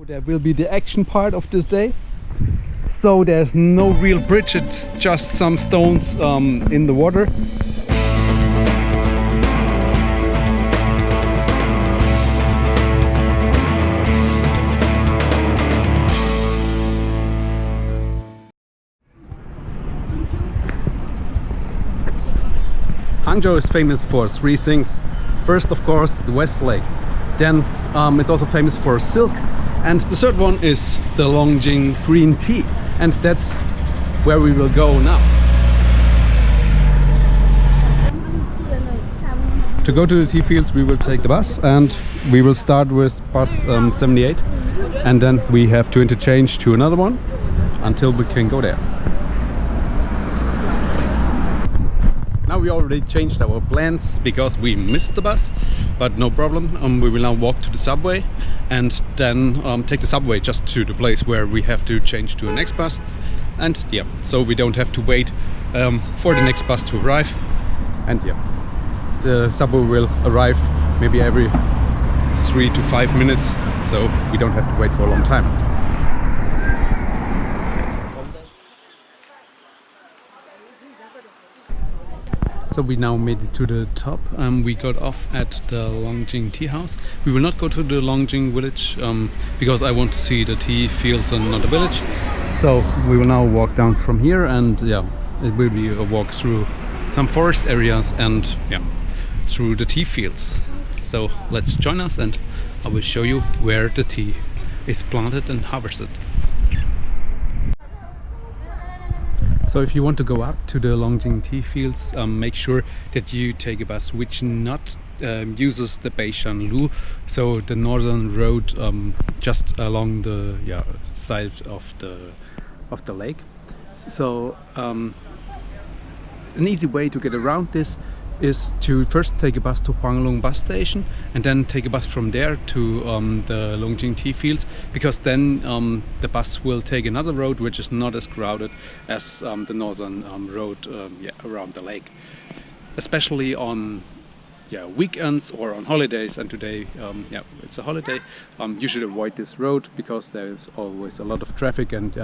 There will be the action part of this day. So there's no real bridge, it's just some stones in the water. Hangzhou is famous for three things. First, of course, the West Lake. Then it's also famous for silk. And the third one is the Longjing green tea. And that's where we will go now. To go to the tea fields, we will take the bus, and we will start with bus 78. And then we have to interchange to another one until we can go there. Now we already changed our plans because we missed the bus, but no problem. We will now walk to the subway and then take the subway just to the place where we have to change to the next bus. And yeah, so we don't have to wait for the next bus to arrive. And yeah, the subway will arrive maybe every 3 to 5 minutes, so we don't have to wait for a long time. So we now made it to the top. We got off at the Longjing tea house. We will not go to the Longjing village because I want to see the tea fields and not the village. So we will now walk down from here, and yeah, it will be a walk through some forest areas and yeah, through the tea fields. So let's join us and I will show you where the tea is planted and harvested. So if you want to go up to the Longjing tea fields, make sure that you take a bus which not uses the Beishan Lu, so the northern road just along the side of the lake. So an easy way to get around this is to first take a bus to Huanglong bus station and then take a bus from there to the Longjing tea fields, because then the bus will take another road which is not as crowded as the northern road around the lake. Especially on weekends or on holidays, and today it's a holiday, you should avoid this road because there's always a lot of traffic, and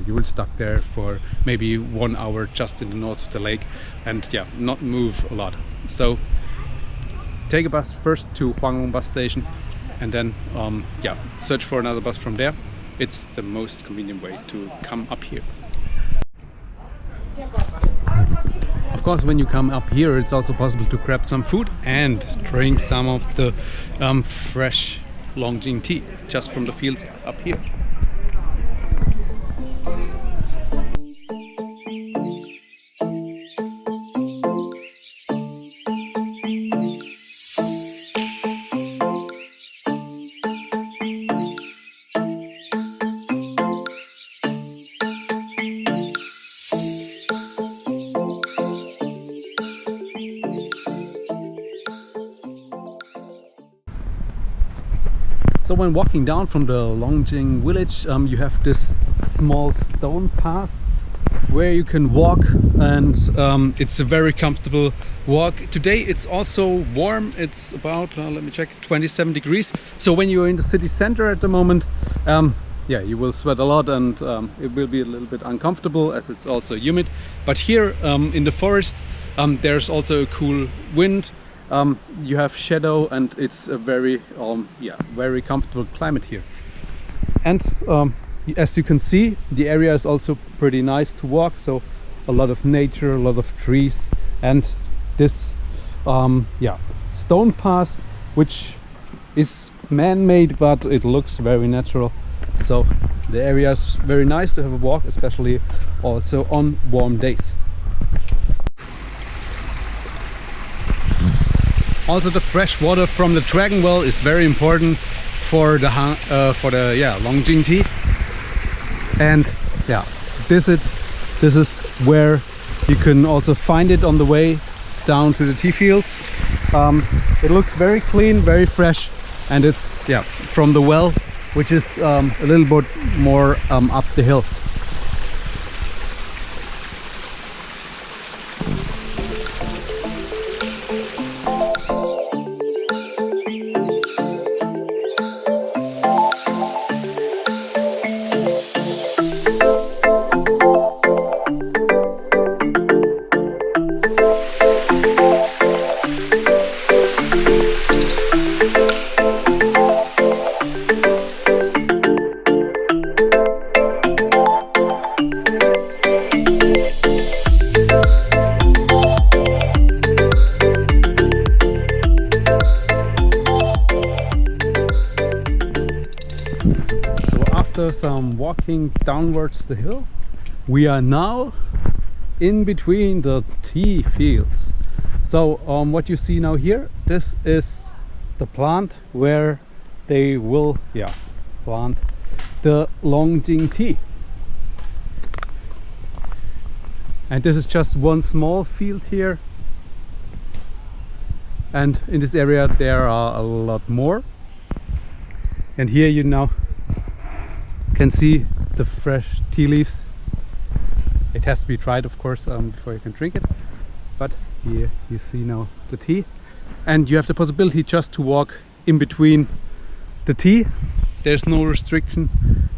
you will stuck there for maybe 1 hour just in the north of the lake and not move a lot. So take a bus first to Huanglong bus station and then search for another bus from there. It's the most convenient way to come up here. Of course, when you come up here, it's also possible to grab some food and drink some of the fresh Longjing tea just from the fields up here. So when walking down from the Longjing village, you have this small stone path where you can walk, and it's a very comfortable walk. Today it's also warm. It's about, let me check, 27 degrees. So when you're in the city center at the moment, you will sweat a lot, and it will be a little bit uncomfortable as it's also humid. But here in the forest, there's also a cool wind. You have shadow, and it's a very very comfortable climate here. And as you can see, the area is also pretty nice to walk, so a lot of nature, a lot of trees, and this stone path, which is man-made, but it looks very natural. So the area is very nice to have a walk, especially also on warm days. Also, the fresh water from the dragon well is very important for the Longjing tea. And this is where you can also find it on the way down to the tea fields. It looks very clean, very fresh, and it's from the well, which is a little bit more up the hill. So after some walking downwards the hill, we are now in between the tea fields. So what you see now here, this is the plant where they will plant the Longjing tea. And this is just one small field here, and in this area there are a lot more. And here you now can see the fresh tea leaves. It has to be dried, of course, before you can drink it, but here you see now the tea, and you have the possibility just to walk in between the tea. There's no restriction,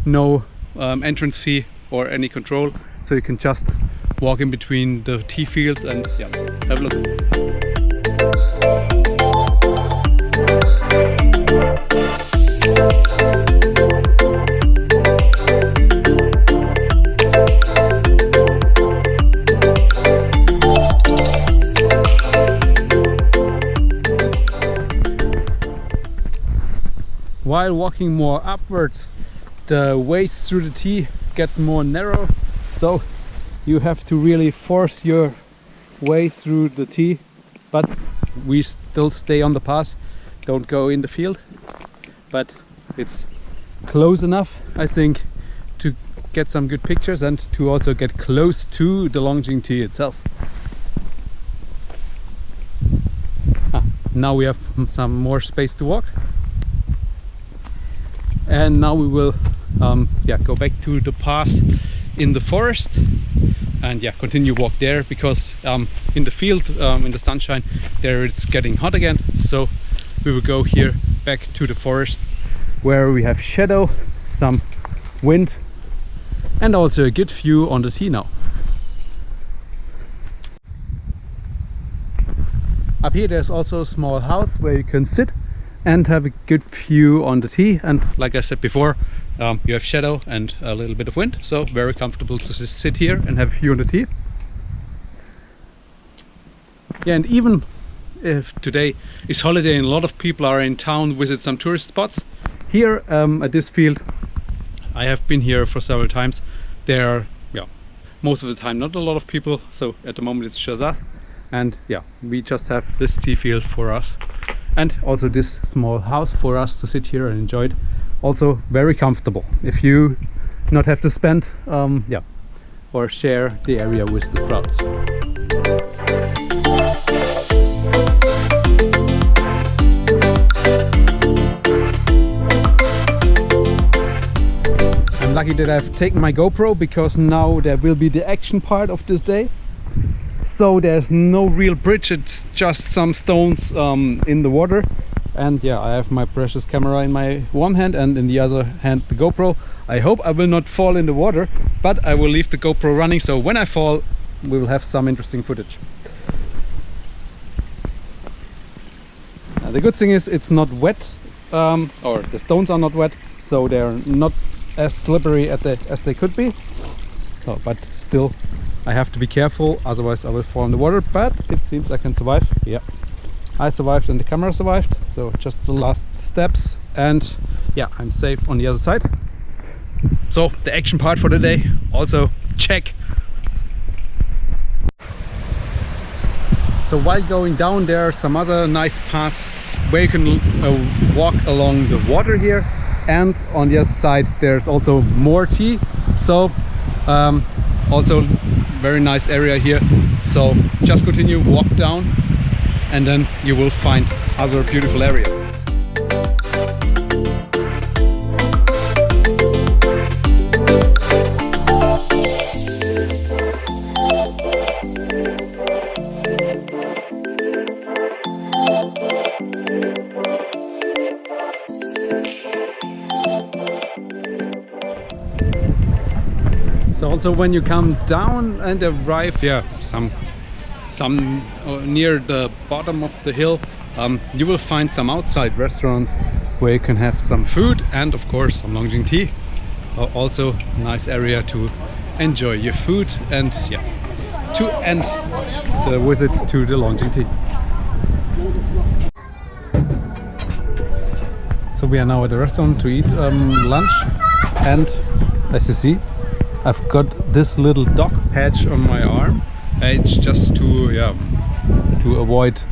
no entrance fee or any control, so you can just walk in between the tea fields and have a look. While walking more upwards, the ways through the tea get more narrow, so you have to really force your way through the tea, but we still stay on the path, don't go in the field, but it's close enough, I think, to get some good pictures and to also get close to the Longjing tea itself. Now we have some more space to walk, and now we will go back to the path in the forest and continue walk there, because in the field, in the sunshine there, it's getting hot again. So we will go here back to the forest where we have shadow, some wind, and also a good view on the tea now. Up here there's also a small house where you can sit and have a good view on the tea, and like I said before, you have shadow and a little bit of wind, so very comfortable to just sit here and have a view on the tea. And even if today is holiday and a lot of people are in town, visit some tourist spots, here at this field, I have been here for several times. There are most of the time not a lot of people, so at the moment it's just us, and we just have this tea field for us, and also this small house for us to sit here and enjoy it. Also very comfortable if you not have to spend or share the area with the crowds. I'm lucky that I've taken my GoPro, because now there will be the action part of this day. So there's no real bridge, it's just some stones in the water, and I have my precious camera in my one hand and in the other hand the GoPro. I hope I will not fall in the water, but I will leave the GoPro running, so when I fall we will have some interesting footage. The good thing is it's not wet, or the stones are not wet, so they're not as slippery as they could be. So, but still I have to be careful, otherwise I will fall in the water, but it seems I can survive. I survived and the camera survived, so just the last steps, and I'm safe on the other side. So the action part for the day also check. So while going down, there are some other nice paths where you can walk along the water here, and on the other side there's also more tea, so also very nice area here. So just continue, walk down, and then you will find other beautiful areas. So also when you come down and arrive some near the bottom of the hill, you will find some outside restaurants where you can have some food and of course some Longjing tea. Also nice area to enjoy your food and to end the visit to the Longjing tea. So we are now at the restaurant to eat lunch, and as you see, I've got this little dog patch on my arm. It's just to avoid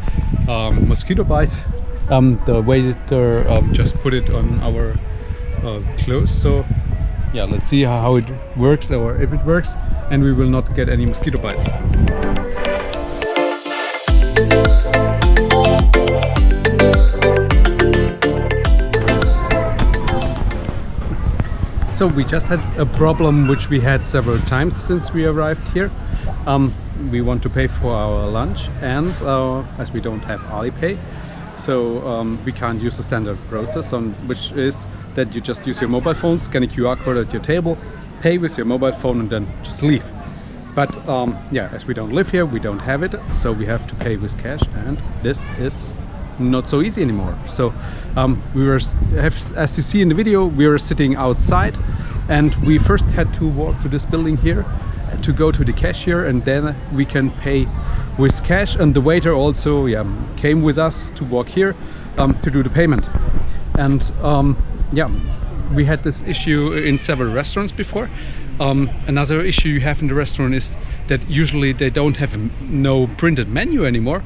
mosquito bites. The waiter just put it on our clothes. So yeah, let's see how it works, or if it works, and we will not get any mosquito bites. So we just had a problem which we had several times since we arrived here. We want to pay for our lunch, and as we don't have Alipay, so we can't use the standard process, which is that you just use your mobile phone, scan a QR code at your table, pay with your mobile phone, and then just leave. But yeah, as we don't live here, we don't have it, so we have to pay with cash, and this is not so easy anymore. So as you see in the video, we were sitting outside, and we first had to walk to this building here to go to the cashier, and then we can pay with cash. And the waiter also came with us to walk here to do the payment. And yeah, we had this issue in several restaurants before. Another issue you have in the restaurant is that usually they don't have no printed menu anymore.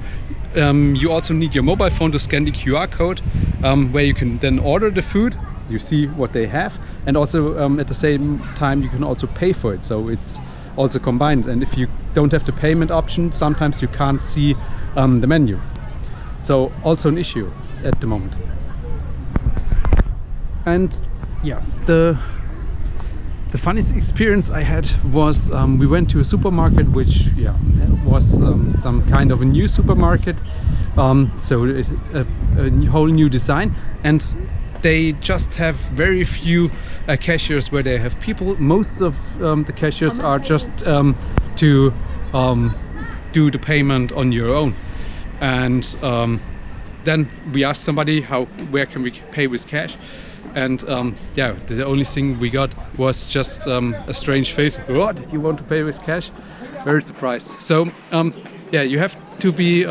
You also need your mobile phone to scan the QR code, where you can then order the food. You see what they have, and also at the same time you can also pay for it, so it's also combined. And if you don't have the payment option, sometimes you can't see the menu, so also an issue at the moment. And yeah, the funniest experience I had was we went to a supermarket, which was some kind of a new supermarket, so a whole new design, and they just have very few cashiers where they have people. Most of the cashiers are just to do the payment on your own. And then we asked somebody where can we pay with cash, and yeah, the only thing we got was just a strange face. What, you want to pay with cash? Very surprised. So yeah, you have to be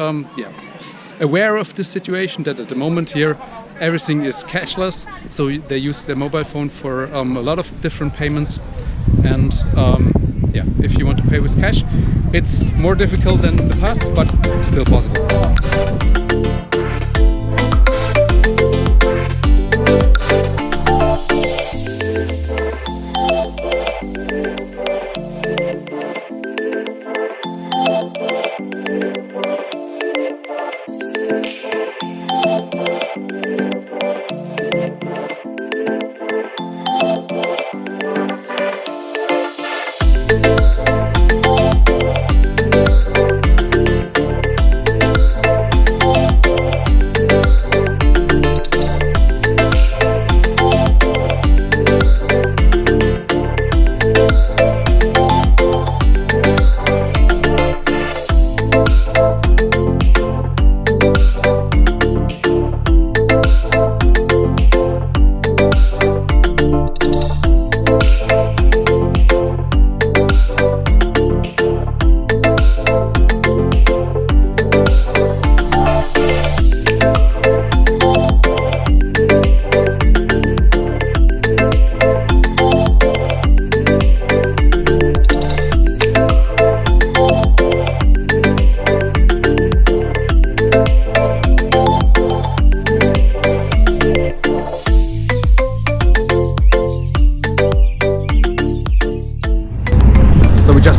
aware of the situation, that at the moment here everything is cashless, so they use their mobile phone for a lot of different payments. And yeah, if you want to pay with cash, it's more difficult than in the past, but still possible.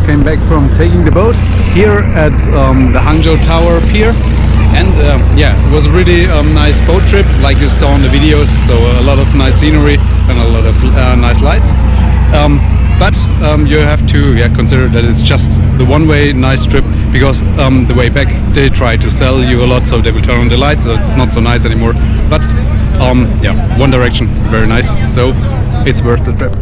Came back from taking the boat here at the Hangzhou Tower Pier, and yeah, it was a really nice boat trip, like you saw in the videos. So a lot of nice scenery and a lot of nice lights, but you have to consider that it's just the one-way nice trip, because the way back they try to sell you a lot, so they will turn on the lights, so it's not so nice anymore. But yeah, one direction, very nice, so it's worth the trip.